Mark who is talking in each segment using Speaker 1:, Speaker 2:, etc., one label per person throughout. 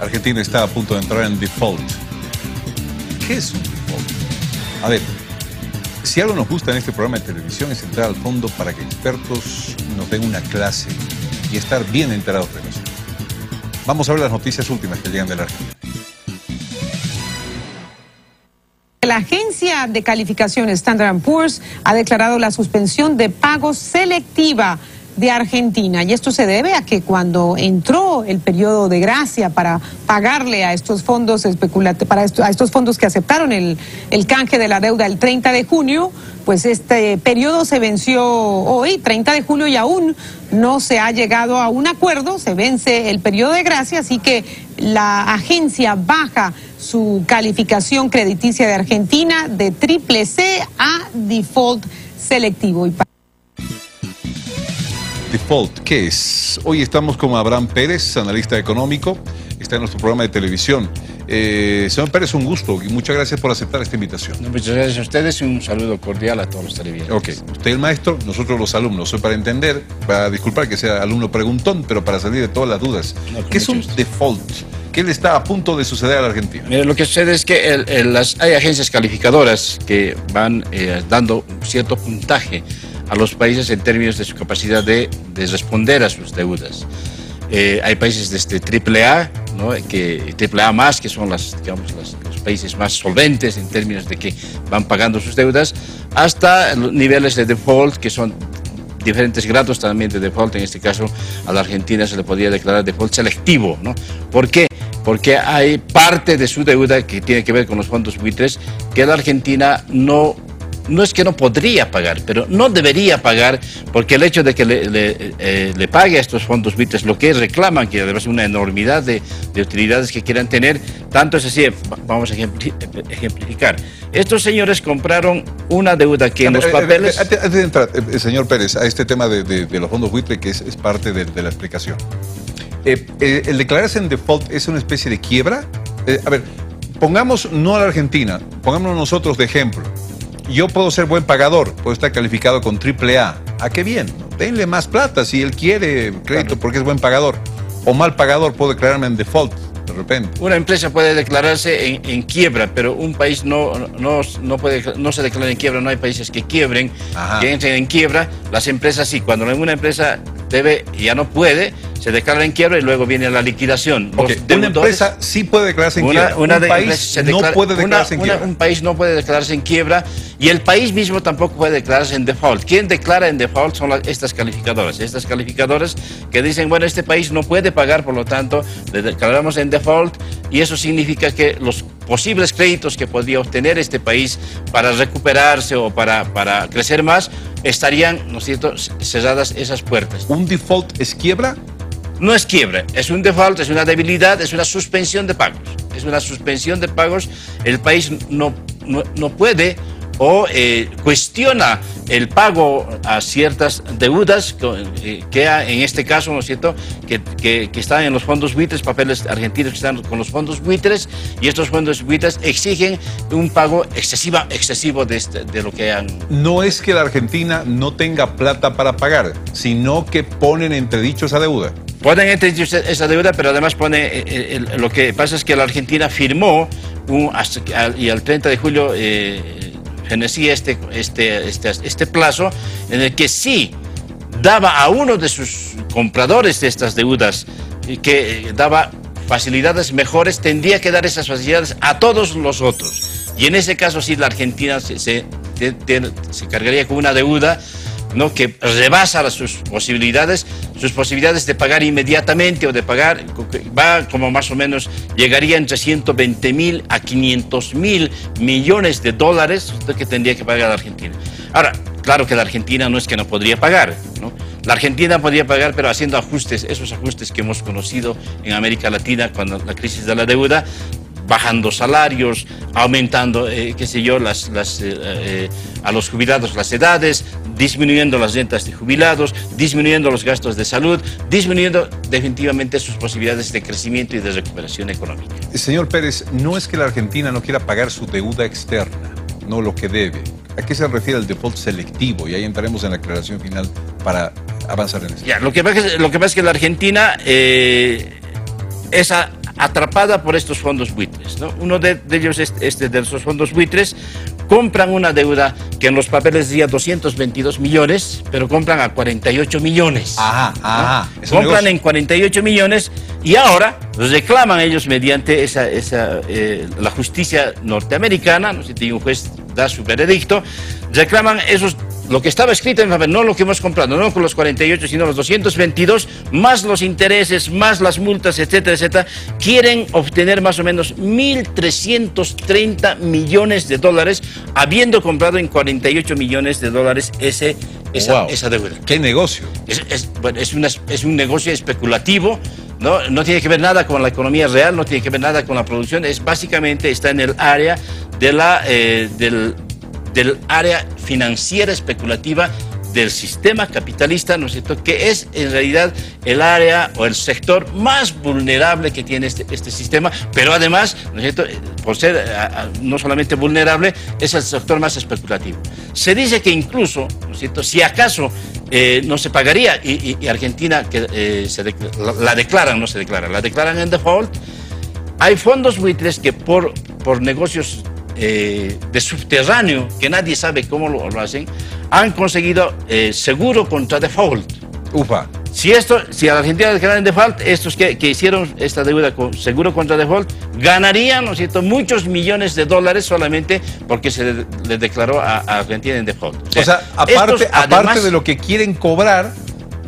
Speaker 1: Argentina está a punto de entrar en default. ¿Qué es un default? A ver, si algo nos gusta en este programa de televisión es entrar al fondo para que expertos nos den una clase y estar bien enterados de eso. Vamos a ver las noticias últimas que llegan de la Argentina.
Speaker 2: La agencia de calificación Standard & Poor's ha declarado la suspensión de pagos selectiva de Argentina, y esto se debe a que cuando entró el periodo de gracia para pagarle a estos fondos a estos fondos que aceptaron el canje de la deuda el 30 de junio, pues este periodo se venció hoy, 30 de julio, y aún no se ha llegado a un acuerdo, se vence el periodo de gracia, así que la agencia baja su calificación crediticia de Argentina de CCC a default selectivo.
Speaker 1: Default, ¿qué es? Hoy estamos con Abraham Pérez, analista económico, está en nuestro programa de televisión. Señor Pérez, un gusto y muchas gracias por aceptar esta invitación.
Speaker 3: Muchas gracias a ustedes y un saludo cordial a todos los televidentes.
Speaker 1: Ok, usted el maestro, nosotros los alumnos. Soy para entender, para disculpar que sea alumno preguntón, pero para salir de todas las dudas.
Speaker 3: No,
Speaker 1: ¿Qué es un default? ¿Qué le está a punto de suceder a la Argentina?
Speaker 3: Mira, lo que sucede es que hay agencias calificadoras que van dando un cierto puntaje a los países en términos de su capacidad de responder a sus deudas. Hay países desde AAA, ¿no? AAA más, que son los países más solventes en términos de que van pagando sus deudas, hasta los niveles de default, que son diferentes grados también de default. En este caso, a la Argentina se le podría declarar default selectivo, ¿no? ¿Por qué? Porque hay parte de su deuda que tiene que ver con los fondos buitres que la Argentina no es que no podría pagar, pero no debería pagar, porque el hecho de que le pague a estos fondos buitres lo que reclaman, que además es una enormidad de utilidades que quieran tener, tanto es así, vamos a ejemplificar. Estos señores compraron una deuda que en los papeles...
Speaker 1: Antes de entrar, señor Pérez, a este tema de los fondos buitres, que es parte de la explicación. ¿El declararse en default es una especie de quiebra? A ver, pongamos no a la Argentina, pongámonos nosotros de ejemplo. Yo puedo ser buen pagador, puedo estar calificado con AAA. ¿A qué bien? Denle más plata si él quiere crédito porque es buen pagador. O mal pagador, puedo declararme en default de repente.
Speaker 3: Una empresa puede declararse en quiebra, pero un país no se declara en quiebra. No hay países que quiebren, que entren en quiebra. Las empresas sí. Cuando una empresa debe y ya no puede, se declara en quiebra y luego viene la liquidación.
Speaker 1: Una empresa sí puede declararse en quiebra. Un país no puede declararse en quiebra.
Speaker 3: Un país no puede declararse en quiebra y el país mismo tampoco puede declararse en default. ¿Quién declara en default? Son estas calificadoras. Estas calificadoras que dicen, bueno, este país no puede pagar, por lo tanto, le declaramos en default, y eso significa que los posibles créditos que podría obtener este país para recuperarse o para crecer más, estarían, ¿no es cierto?, cerradas esas puertas.
Speaker 1: ¿Un default es quiebra?
Speaker 3: No es quiebra, es un default, es una debilidad, es una suspensión de pagos. Es una suspensión de pagos. El país no puede o cuestiona el pago a ciertas deudas que en este caso, ¿no es cierto?, que están en los fondos buitres, papeles argentinos que están con los fondos buitres, y estos fondos buitres exigen un pago excesivo de lo que han...
Speaker 1: No es que la Argentina no tenga plata para pagar, sino que ponen entredicho esa deuda.
Speaker 3: Ponen entredicho esa deuda, pero además lo que pasa es que la Argentina firmó y al 30 de julio fenecía este plazo en el que sí daba a uno de sus compradores de estas deudas, que daba facilidades mejores, tendría que dar esas facilidades a todos los otros. Y en ese caso sí la Argentina se cargaría con una deuda, ¿no?, que rebasa sus posibilidades de pagar inmediatamente o de pagar, va como más o menos, llegaría entre 120.000 a 500.000 millones de dólares que tendría que pagar la Argentina. Ahora, claro que la Argentina no es que no podría pagar, ¿no? La Argentina podría pagar, pero haciendo ajustes, esos ajustes que hemos conocido en América Latina cuando la crisis de la deuda, bajando salarios, aumentando, qué sé yo, a los jubilados las edades, disminuyendo las rentas de jubilados, disminuyendo los gastos de salud, disminuyendo definitivamente sus posibilidades de crecimiento y de recuperación económica.
Speaker 1: Señor Pérez, no es que la Argentina no quiera pagar su deuda externa, no lo que debe. ¿A qué se refiere el default selectivo? Y ahí entraremos en la aclaración final para avanzar en eso.
Speaker 3: Ya, lo que pasa es que la Argentina atrapada por estos fondos buitres, ¿no? Uno de ellos, de esos fondos buitres, compran una deuda que en los papeles decía 222 millones, pero compran a 48 millones.
Speaker 1: Ajá, ajá.
Speaker 3: ¿No? Compran en 48 millones y ahora reclaman ellos mediante la justicia norteamericana, no sé si un juez da su veredicto, reclaman esos, lo que estaba escrito en el papel, no lo que hemos comprado, no con los 48, sino los 222, más los intereses, más las multas, etcétera, etcétera, quieren obtener más o menos 1.330 millones de dólares, habiendo comprado en 48 millones de dólares esa deuda.
Speaker 1: ¿Qué negocio?
Speaker 3: Es un negocio especulativo. No tiene que ver nada con la economía real, no tiene que ver nada con la producción, básicamente está en el área del área financiera especulativa del sistema capitalista, ¿no es cierto?, que es en realidad el área o el sector más vulnerable que tiene este sistema, pero además, ¿no es cierto?, por ser no solamente vulnerable, es el sector más especulativo. Se dice que incluso, ¿no es cierto?, si acaso no se pagaría, y Argentina la declaran, no se declara, la declaran en default, hay fondos buitres que por negocios de subterráneo, que nadie sabe cómo lo hacen, han conseguido seguro contra default.
Speaker 1: Ufa.
Speaker 3: Si a la Argentina declaran en default, estos que hicieron esta deuda con seguro contra default, ganarían, ¿no es cierto?, muchos millones de dólares solamente porque se le declaró a Argentina en default.
Speaker 1: O sea, aparte de lo que quieren cobrar,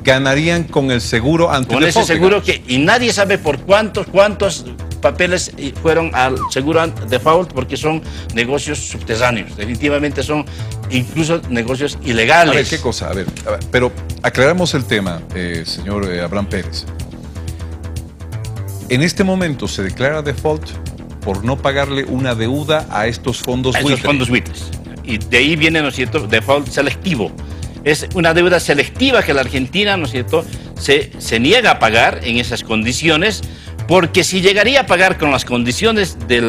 Speaker 1: ganarían con el seguro ante
Speaker 3: con
Speaker 1: default.
Speaker 3: Ese seguro y nadie sabe por cuántos papeles fueron al seguro default, porque son negocios subterráneos, definitivamente son incluso negocios ilegales.
Speaker 1: A ver, ¿qué cosa? A ver, pero aclaramos el tema, señor Abraham Pérez. En este momento se declara default por no pagarle una deuda a estos fondos buitres.
Speaker 3: Fondos buitres. Y de ahí viene, ¿no es cierto?, default selectivo. Es una deuda selectiva que la Argentina, ¿no es cierto?, se niega a pagar en esas condiciones, porque si llegaría a pagar con las condiciones de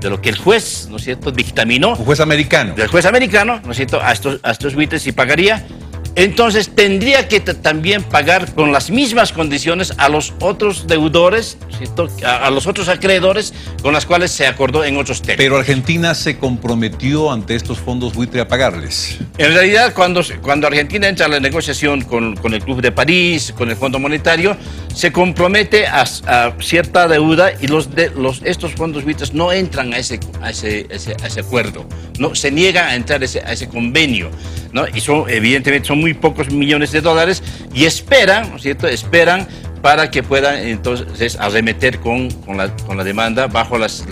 Speaker 3: lo que el juez, ¿no es cierto?, dictaminó.
Speaker 1: Un juez americano.
Speaker 3: Del juez americano, ¿no es cierto?, a estos buitres, si pagaría, entonces tendría que también pagar con las mismas condiciones a los otros deudores, ¿no es cierto?, a los otros acreedores con los cuales se acordó en otros términos.
Speaker 1: Pero Argentina se comprometió ante estos fondos buitre a pagarles.
Speaker 3: En realidad, cuando Argentina entra a la negociación con el Club de París, con el Fondo Monetario, se compromete a cierta deuda, y estos fondos buitres no entran a ese acuerdo, no se niegan a entrar a ese convenio, ¿no? Y evidentemente son muy pocos millones de dólares, y esperan, ¿no es cierto?, esperan para que puedan entonces arremeter con la demanda bajo las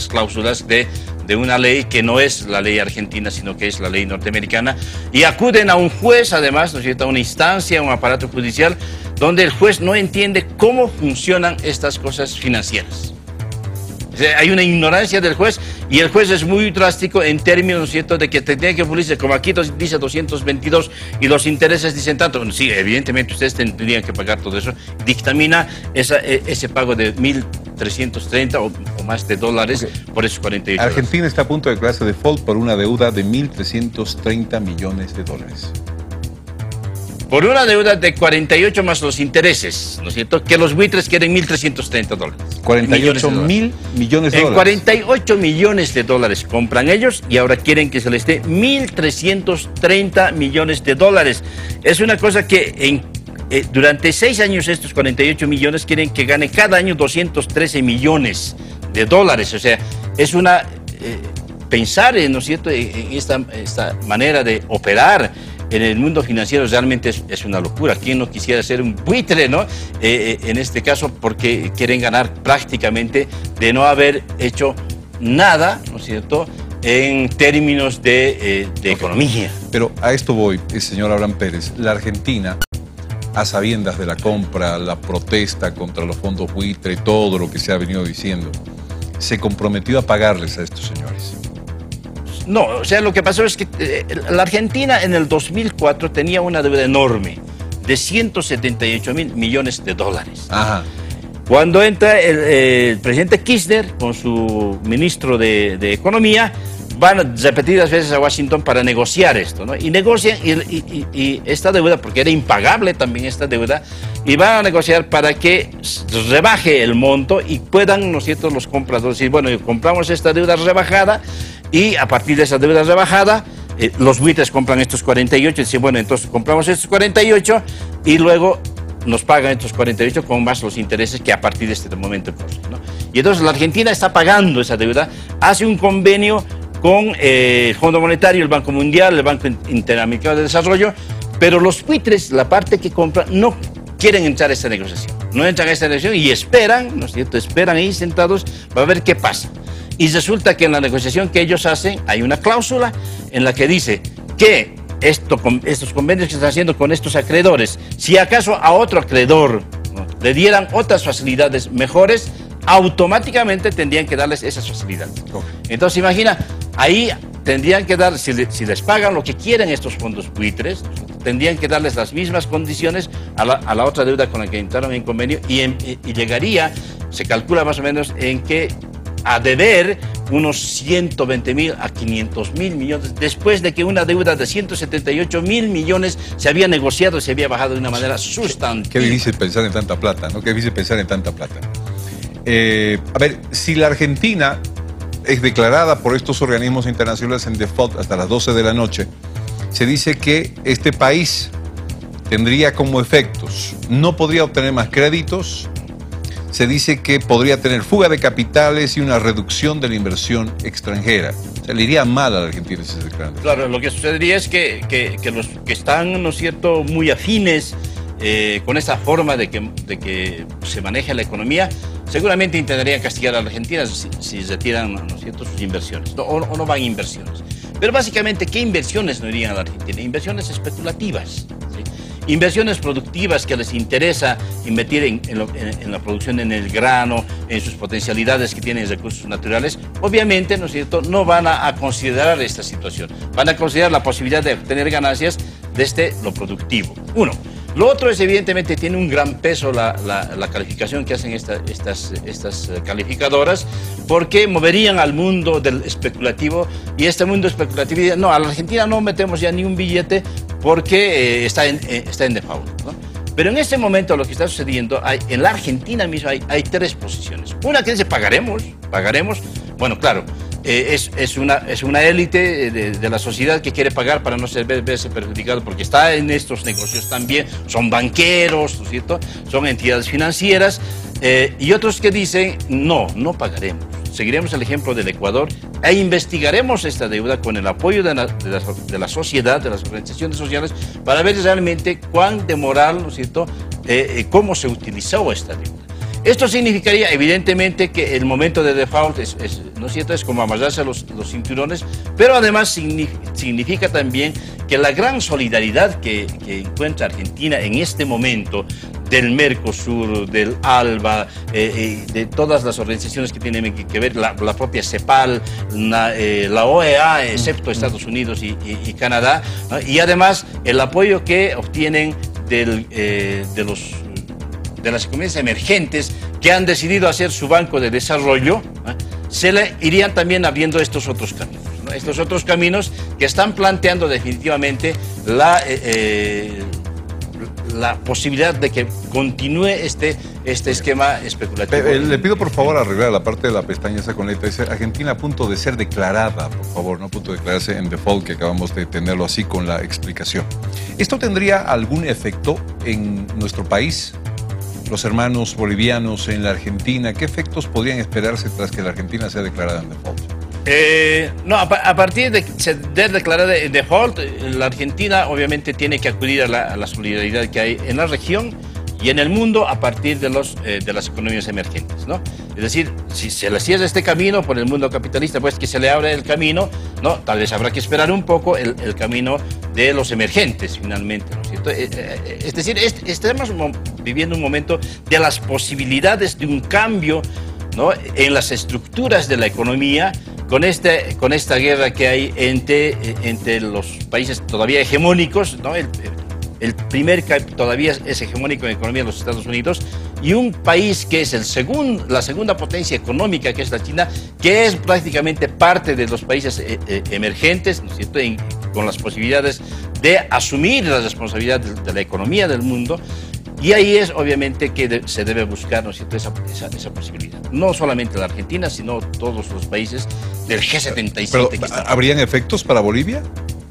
Speaker 3: cláusulas de una ley que no es la ley argentina, sino que es la ley norteamericana, y acuden a un juez, además, ¿no es cierto?, a una instancia, a un aparato judicial, donde el juez no entiende cómo funcionan estas cosas financieras. O sea, hay una ignorancia del juez, y el juez es muy drástico en términos, ¿no es cierto?, de que tendría que pulirse, como aquí dice 222 y los intereses dicen tanto. Bueno, sí, evidentemente ustedes tendrían que pagar todo eso. Dictamina ese pago de 1.330 o más de dólares por esos 48 dólares.
Speaker 1: Argentina está a punto de declararse default por una deuda de 1.330 millones de dólares.
Speaker 3: Por una deuda de 48 más los intereses, ¿no es cierto?, que los buitres quieren 1.330 dólares.
Speaker 1: 48 mil millones de dólares.
Speaker 3: En 48 millones de dólares compran ellos, y ahora quieren que se les dé 1.330 millones de dólares. Es una cosa que durante 6 años estos 48 millones quieren que gane cada año 213 millones de dólares. O sea, es pensar, ¿no es cierto?, en esta manera de operar en el mundo financiero realmente es una locura. ¿Quién no quisiera ser un buitre, no? En este caso, porque quieren ganar prácticamente de no haber hecho nada, ¿no es cierto?, en términos de economía.
Speaker 1: Pero a esto voy, señor Abraham Pérez. La Argentina, a sabiendas de la compra, la protesta contra los fondos buitre, todo lo que se ha venido diciendo, se comprometió a pagarles a estos señores.
Speaker 3: No, o sea, lo que pasó es que la Argentina en el 2004 tenía una deuda enorme de 178.000 millones de dólares.
Speaker 1: Ajá.
Speaker 3: Cuando entra el presidente Kirchner con su ministro de Economía, van repetidas veces a Washington para negociar esto, ¿no? Y negocian y esta deuda, porque era impagable también esta deuda, y van a negociar para que rebaje el monto y puedan, ¿no es cierto?, los compradores decir, bueno, compramos esta deuda rebajada y a partir de esa deuda rebajada, los buitres compran estos 48 y dicen, bueno, entonces compramos estos 48 y luego nos pagan estos 48 con más los intereses que a partir de este momento corren, ¿no? Y entonces la Argentina está pagando esa deuda, hace un convenio con el Fondo Monetario, el Banco Mundial, el Banco Interamericano de Desarrollo, pero los buitres, la parte que compran, no quieren entrar a esta negociación. No entran a esta negociación y esperan, ¿no es cierto?, esperan ahí sentados para ver qué pasa. Y resulta que en la negociación que ellos hacen hay una cláusula en la que dice que estos convenios que se están haciendo con estos acreedores, si acaso a otro acreedor, ¿no?, le dieran otras facilidades mejores, automáticamente tendrían que darles esas facilidades. Entonces, imagina, ahí tendrían que dar, si les pagan lo que quieren estos fondos buitres, tendrían que darles las mismas condiciones a la otra deuda con la que entraron en convenio y llegaría, se calcula más o menos, en que a deber unos 120.000 a 500.000 millones, después de que una deuda de 178.000 millones se había negociado, se había bajado de una manera sustantiva.
Speaker 1: Qué difícil pensar en tanta plata, ¿no? Qué difícil pensar en tanta plata. A ver, si la Argentina es declarada por estos organismos internacionales en default hasta las 12 de la noche, se dice que este país tendría como efectos, no podría obtener más créditos, se dice que podría tener fuga de capitales y una reducción de la inversión extranjera. O sea, le iría mal a la Argentina si se declaran.
Speaker 3: Claro, lo que sucedería es que los que están, ¿no es cierto?, muy afines con esta forma de que se maneja la economía, seguramente intentarían castigar a la Argentina si retiran, ¿no es cierto?, sus inversiones, o no van inversiones. Pero básicamente, ¿qué inversiones no irían a la Argentina? Inversiones especulativas, ¿sí? Inversiones productivas que les interesa invertir en la producción, en el grano, en sus potencialidades que tienen recursos naturales. Obviamente, ¿no es cierto?, no van a considerar esta situación. Van a considerar la posibilidad de obtener ganancias desde lo productivo. Uno. Lo otro es, evidentemente, tiene un gran peso la calificación que hacen estas calificadoras, porque moverían al mundo del especulativo, y este mundo especulativo diría, no, a la Argentina no metemos ya ni un billete porque está en default, ¿no? Pero en este momento lo que está sucediendo, en la Argentina misma hay tres posiciones. Una que dice, pagaremos. Bueno, claro, es una élite de la sociedad que quiere pagar para no verse perjudicado, porque está en estos negocios también, son banqueros, ¿no es cierto?, son entidades financieras, y otros que dicen, no pagaremos. Seguiremos el ejemplo del Ecuador e investigaremos esta deuda con el apoyo de la sociedad, de las organizaciones sociales, para ver realmente cuán demoral, ¿no es cierto?, cómo se utilizó esta deuda. Esto significaría, evidentemente, que el momento de default ¿no es cierto?, es como amarrarse a los cinturones, pero además significa también que la gran solidaridad que encuentra Argentina en este momento, del Mercosur, del ALBA, de todas las organizaciones que tienen que ver, la propia CEPAL, la OEA, excepto Estados Unidos y Canadá, ¿no?, y además el apoyo que obtienen de las economías emergentes que han decidido hacer su banco de desarrollo, se le irían también abriendo estos otros caminos, ¿no? Estos otros caminos que están planteando definitivamente la posibilidad de que continúe este esquema especulativo.
Speaker 1: Le pido por favor arreglar la parte de la pestaña esa con letra. Dice Argentina a punto de ser declarada, por favor, no a punto de declararse en default, que acabamos de tenerlo así con la explicación. ¿Esto tendría algún efecto en nuestro país? Los hermanos bolivianos en la Argentina, ¿qué efectos podrían esperarse tras que la Argentina sea declarada en default?
Speaker 3: No, a partir de ser declarada en default, la Argentina obviamente tiene que acudir a la solidaridad que hay en la región y en el mundo a partir de las economías emergentes, ¿no? Es decir, si se le cierra este camino por el mundo capitalista, pues que se le abre el camino, ¿no? Tal vez habrá que esperar un poco el camino de los emergentes, finalmente, ¿no es cierto? Es decir, estamos viviendo un momento de las posibilidades de un cambio, ¿no?, en las estructuras de la economía, con esta guerra que hay entre los países todavía hegemónicos, ¿no? el primer que todavía es hegemónico en economía de los Estados Unidos, y un país que es la segunda potencia económica, que es la China, que es prácticamente parte de los países emergentes, ¿no es cierto?, con las posibilidades de asumir la responsabilidad de la economía del mundo. Y ahí es obviamente que se debe buscar, ¿no es cierto?, esa posibilidad. No solamente la Argentina, sino todos los países del G77.
Speaker 1: Pero,
Speaker 3: que están.
Speaker 1: ¿habrían efectos para Bolivia?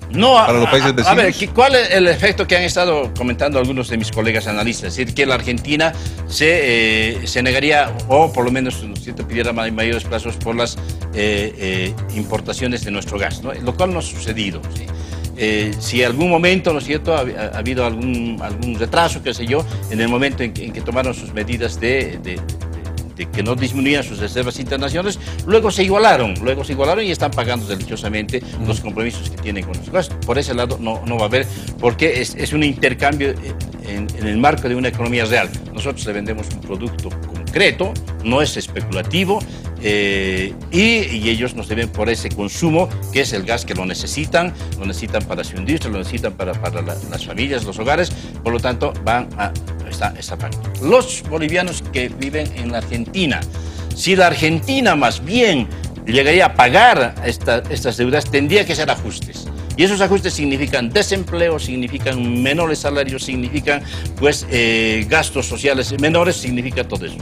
Speaker 3: No,
Speaker 1: para los países vecinos.
Speaker 3: A ver, ¿cuál es el efecto que han estado comentando algunos de mis colegas analistas? Es decir, que la Argentina se negaría, o por lo menos, ¿no es cierto?, pidiera mayores plazos por las importaciones de nuestro gas, ¿no? Lo cual no ha sucedido, ¿sí? Si algún momento, ¿no es cierto?, ha habido algún retraso, qué sé yo, en el momento en que tomaron sus medidas de que no disminuían sus reservas internacionales, luego se igualaron y están pagando religiosamente los compromisos que tienen con nosotros. Por ese lado no va a haber, porque es un intercambio en el marco de una economía real. Nosotros le vendemos un producto concreto, no es especulativo, y ellos nos deben por ese consumo, que es el gas que lo necesitan para su industria, lo necesitan para las familias, los hogares, por lo tanto está pagando. Los bolivianos que viven en la Argentina, si la Argentina más bien llegaría a pagar estas deudas, tendría que ser ajustes. Y esos ajustes significan desempleo, significan menores salarios, significan pues gastos sociales menores, significa todo eso.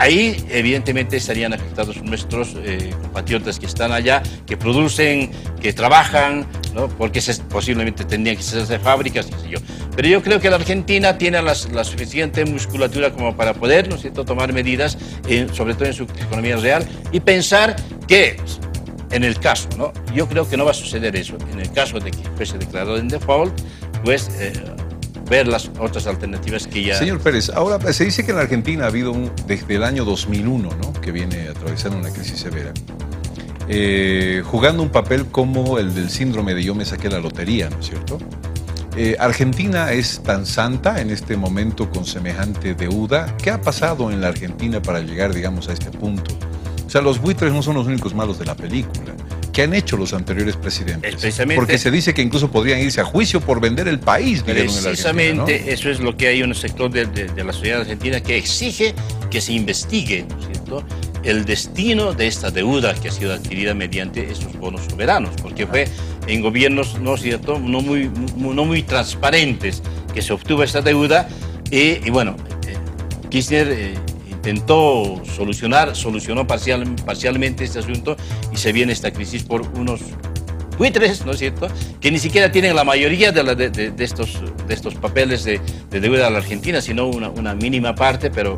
Speaker 3: Ahí evidentemente estarían afectados nuestros compatriotas que están allá, que producen, que trabajan, ¿no?, porque posiblemente tendrían que hacer fábricas, qué sé yo. Pero yo creo que la Argentina tiene la suficiente musculatura como para poder, ¿no es cierto?, tomar medidas, sobre todo en su economía real, y pensar que en el caso, ¿no?, yo creo que no va a suceder eso, en el caso de que fuese declarado en default, pues ver las otras alternativas que ya...
Speaker 1: Señor Pérez, ahora se dice que en la Argentina ha habido desde el año 2001, ¿no?, que viene atravesando una crisis severa, jugando un papel como el del síndrome de yo me saqué la lotería, ¿no es cierto? ¿Argentina es tan santa en este momento con semejante deuda? ¿Qué ha pasado en la Argentina para llegar, digamos, a este punto? O sea, los buitres no son los únicos malos de la película. ¿Qué han hecho los anteriores presidentes? Porque se dice que incluso podrían irse a juicio por vender el país.
Speaker 3: Precisamente,
Speaker 1: ¿no?
Speaker 3: Eso es lo que hay un sector de la sociedad argentina que exige que se investigue, ¿no es cierto?, el destino de esta deuda que ha sido adquirida mediante estos bonos soberanos, porque fue en gobiernos, ¿no es cierto?, no muy transparentes que se obtuvo esta deuda, y bueno, Kirchner solucionó parcialmente este asunto, y se viene esta crisis por unos buitres, ¿no es cierto?, que ni siquiera tienen la mayoría de estos papeles de deuda a la Argentina, sino una mínima parte, pero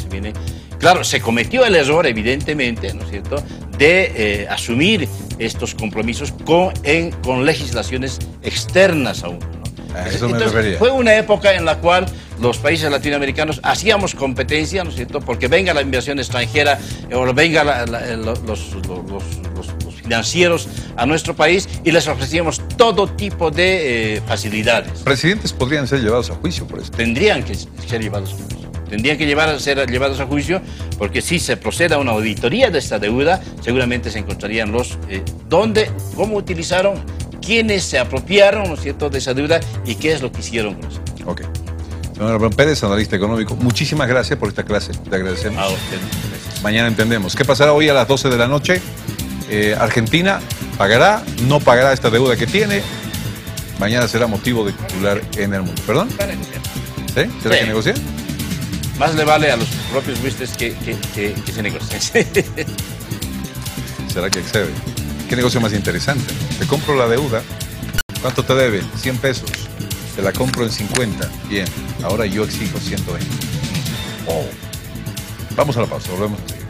Speaker 3: se viene... Claro, se cometió el error, evidentemente, ¿no es cierto?, de asumir estos compromisos con legislaciones externas a uno, ¿no?
Speaker 1: A eso me
Speaker 3: Entonces,
Speaker 1: refería.
Speaker 3: fue una época en la cual los países latinoamericanos hacíamos competencia, ¿no es cierto?, porque venga la inversión extranjera o venga los financieros a nuestro país, y les ofrecíamos todo tipo de facilidades.
Speaker 1: Presidentes podrían ser llevados a juicio por esto.
Speaker 3: Tendrían que ser llevados a juicio. Tendrían que ser llevados a juicio, porque si se procede a una auditoría de esta deuda, seguramente se encontrarían cómo utilizaron, quiénes se apropiaron, ¿no es cierto?, de esa deuda, y qué es lo que hicieron con eso.
Speaker 1: Ok. Señor Abraham Pérez, analista económico, muchísimas gracias por esta clase. Te agradecemos.
Speaker 3: A usted. Gracias.
Speaker 1: Mañana entendemos. ¿Qué pasará hoy a las 12 de la noche? Argentina pagará, no pagará esta deuda que tiene. Mañana será motivo de titular en el mundo. ¿Perdón? ¿Sí? ¿Será que negocia?
Speaker 3: Más le vale a los propios buitres que se negocien.
Speaker 1: ¿Será que excede? ¿Qué negocio más interesante? Te compro la deuda. ¿Cuánto te debe? 100 pesos. Te la compro en 50. Bien. Ahora yo exijo 120. Oh. Vamos a la pausa. Volvemos a seguir.